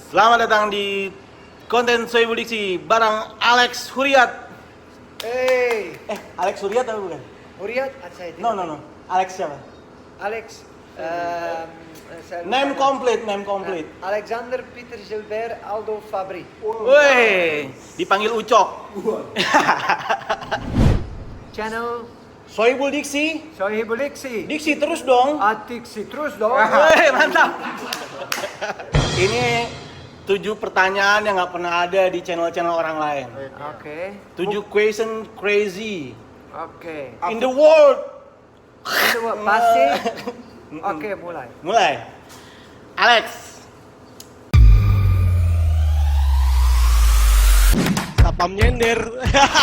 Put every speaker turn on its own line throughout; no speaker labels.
Selamat datang di konten Sohibul Diksi bareng Alex Huriat. Alex Huriat atau bukan?
Huriat? Saya tidak.
No. Alex siapa?
Alex.
Name complete.
Alexander Peter Gilbert Aldo Fabri.
Woi, dipanggil Ucok.
Channel
Sohibul Diksi.
Sohibul Diksi.
Diksi terus dong.
Diksi terus dong.
Woi, mantap. Ini 7 pertanyaan yang nggak pernah ada di channel-channel orang lain.
Oke.
7 question crazy
Oke.
in the world.
Itu pasti. Oke,
Mulai. Alex.
Sapam nyender.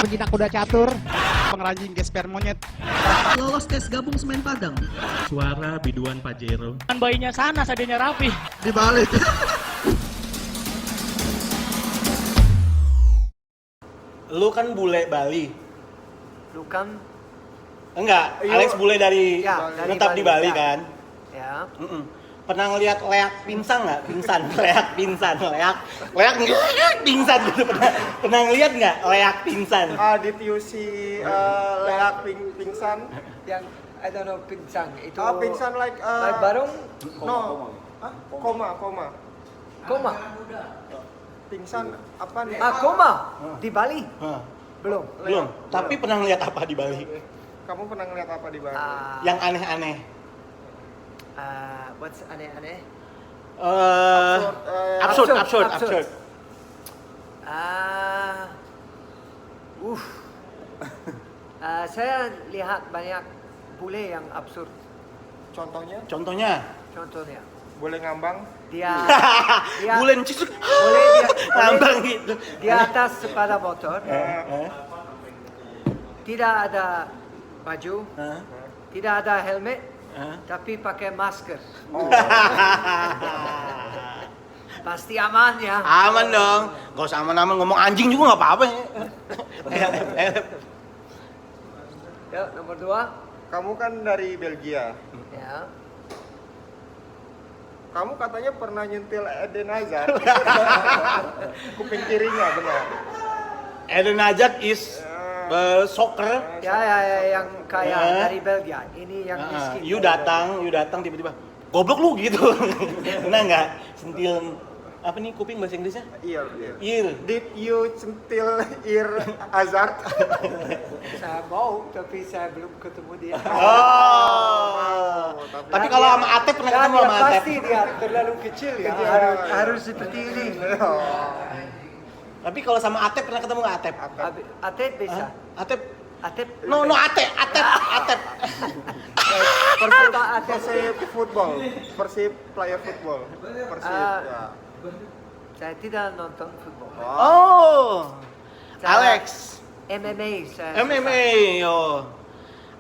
Penjinak kuda catur. Pengrajin gesper monyet.
Lolos tes gabung semen Padang.
Suara biduan Pajero.
Kan bayinya sana, adanya Rapi.
Dibalik.
Lu kan bule Bali.
Lu kan
Enggak, Alex bule dari
Ya, dari
tetap di Bali
ya.
kan.
ya.
Pernah ngeliat leak pingsan nggak? Leak pingsan gitu. Pernah ngeliat nggak leak pingsan?
Did you see leak pingsan?
Yang I don't know pingsan itu.
Pingsan like
like barung
no. Koma.
koma.
Pingsan apa nih?
Koma di Bali.
Hah,
Belum.
belum. Tapi pernah ngeliat apa di Bali?
Kamu pernah ngeliat apa di Bali?
Yang aneh-aneh.
What's aneh-aneh?
Absurd.
Saya lihat banyak bule yang absurd.
Contohnya?
Contohnya,
Boleh ngambang?
dia
Bulen cisuk.
boleh
Ngambang gitu.
di atas sepeda motor, tidak ada baju,
Hah?
tidak ada helmet,
Hah?
tapi pakai masker. Pasti aman ya.
Aman dong. Gak usah aman-aman, ngomong anjing juga nggak apa-apa.
Ya, nomor 2.
Kamu kan dari Belgia.
Ya.
Kamu katanya pernah nyentil Eden Hazard. Kuping kirinya benar.
Eden Hazard is soccer.
Ya, yang kaya
Ya.
dari Belgia. Ini yang miskin.
You datang tiba-tiba. Goblok lu gitu. Pernah nggak sentil apa nih kuping bahasa Inggrisnya?
Ear.
Ear.
Did you centil ear Hazard?
Saya mau, tapi saya belum ketemu dia.
Oh. Tapi kalau sama Atep pernah ketemu sama Atep.
Pasti dia terlalu kecil ya. Harus seperti ini.
Tapi kalau sama Atep pernah ketemu nggak Atep?
Atep bisa.
Atep.
Atep.
No Atep.
Persib football. Persib player football. Persib. Ya.
Saya tidak nonton football.
Oh.
Saya
Alex.
MMA saya.
MMA. Yo.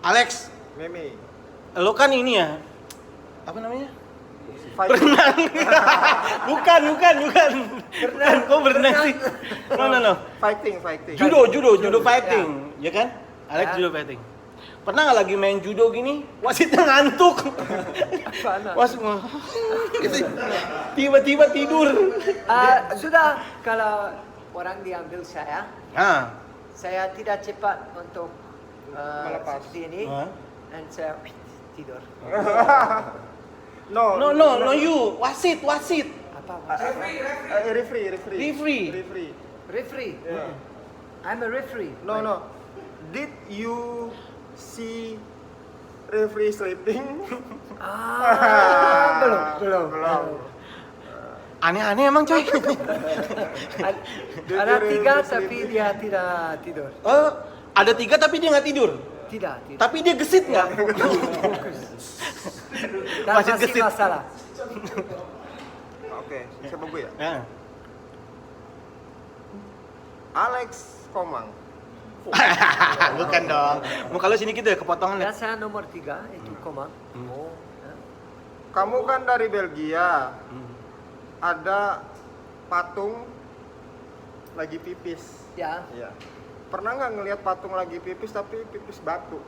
Alex,
Meme.
lo kan ini ya. Apa namanya?
Fighting.
Berenang. bukan. Berenang. Kok berenang sih? No.
Fighting.
Judo fighting, ya kan? Alex
Ya.
judo fighting. Pernah nggak lagi main judo gini, wasitnya ngantuk. Wasit gitu. Tiba-tiba tidur.
Sudah kalau orang diambil saya tidak cepat untuk
Melepas.
seperti ini dan saya tidur.
No,
You wasit.
Apa maksudnya?
Referee.
Referee.
Yeah.
I'm a referee.
No. Did you see referee sleeping?
Belum.
Aneh-aneh emang coy.
Ada 3 tapi dia tidak tidur.
Ada 3 tapi dia nggak tidur.
Tidak.
Tapi dia gesit nggak?
Dan
Wasit
masih
gesit.
masalah.
Oke, siapa gue ya?
Ya.
Alex Komang.
Bukan dong. Muka lu sini gitu ya kepotongan ya.
Dan saya nomor 3 itu koma.
Kamu kan dari Belgia. Ada patung lagi pipis.
Ya.
Iya. Pernah nggak ngelihat patung lagi pipis tapi pipis batu?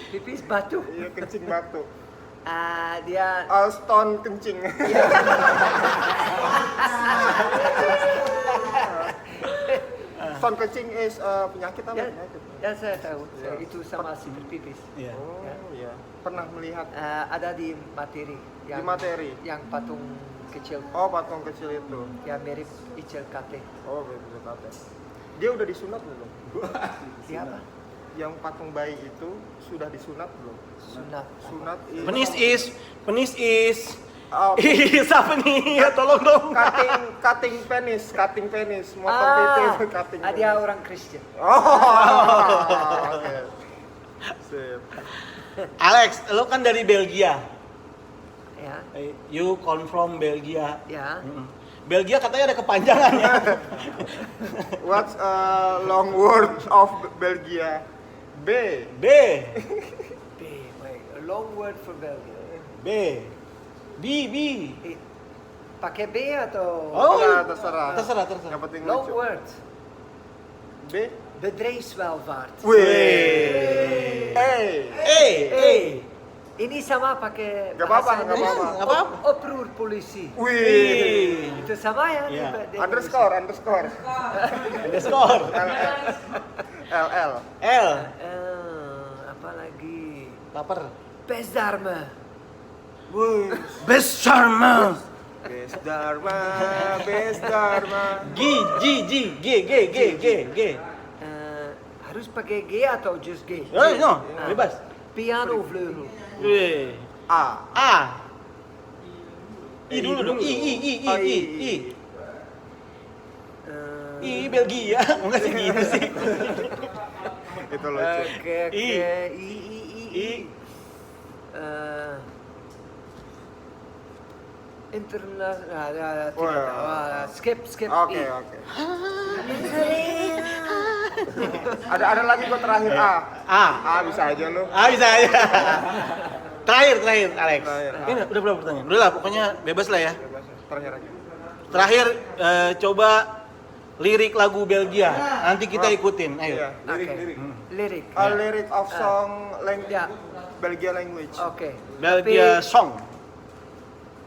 Pipis batu.
Iya, kencing batu.
Dia
Stone kencing. Stone kencing is penyakit apa?
Ya,
Penyakit.
ya saya tahu.
Ya.
Itu sama sipit pipis.
Iya.
Oh iya. Pernah melihat
Ada di materi.
di materi.
Yang patung kecil.
Oh, patung kecil itu.
Yang mirip Icel Kate.
Oh, betul kata. Dia udah disunat belum?
Siapa?
Yang patung bayi itu sudah disunat belum?
Sunat.
Sunat
Penis is.
Oh,
Is apa nih? Ya, tolong dong.
cutting penis, motong titik, cutting penis.
Dia orang Kristen.
Oh, oke. Sip.
Alex, lo kan dari Belgia.
Ya.
You come from Belgia.
Ya.
Belgia katanya ada kepanjangannya.
What's a long word of Belgia? B.
B.
B. Wait, a long word for Belgium.
B.
Pakai B atau
Oh,
Nah, terserah.
terserah.
Yang penting
long
lucu.
word?
B.
Bedrijfswelvaart.
Wih.
Ini sama pakai
Gak apa-apa,
bahasa
gak
Indonesia.
apa-apa.
Nggak apa-apa.
Oproer polisi.
Wih.
Itu sama ya?
Iya.
di
Underscore.
Ada skor.
LL.
L.
Apa lagi?
Lapar.
Pesdarme.
Wih.
Best Charma.
Best Dharma.
G.
Harus pakai G atau just G?
No, bebas.
Piano vleugel.
Wih.
A.
I dulu dong. I.
Oh, I.
I Belgia. Enggak sih gitu sih.
Itu lucu.
Oke.
I.
I. Internasional.
Oh, ya.
Skip.
Oke. Ada lagi kok terakhir A. A bisa aja lu.
Bisa aja. Terakhir, Alex.
Terakhir.
Ini udah berapa pertanyaan? Udah lah, pokoknya bebas lah ya.
Terakhir aja.
Terakhir, coba lirik lagu Belgia. Nanti kita ikutin. Ayo.
Iya,
Lirik. Lirik.
A lyric of song
Ya.
Belgia language.
Oke.
Belgia
Tapi
song.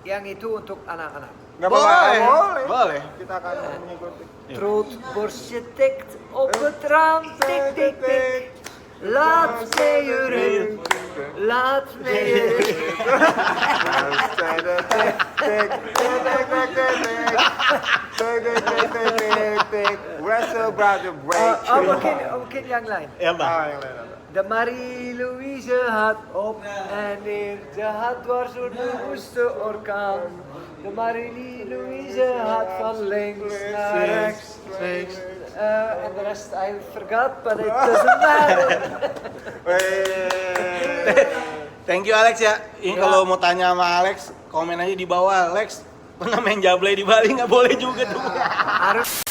yang itu untuk anak-anak.
Enggak apa-apa.
Boleh.
Kita akan mengikuti.
Trots borstje tikt op het raam, tik tik tik. Laat me je rin, laat me je rin.
Where's about the break?
Mungkin yang lain.
Ya, Bang.
Yang lain.
De Marie-Louise had op en neer, ze had dwars door de woeste orkaan. De Marie-Louise had van links naar rechts. En de rest I forgot, but it doesn't matter.
Thank you Alex ya. Ini
Ya.
kalau mau tanya sama Alex, komen aja di bawah. Alex pernah main jablay di Bali, nggak boleh juga tuh.
Harus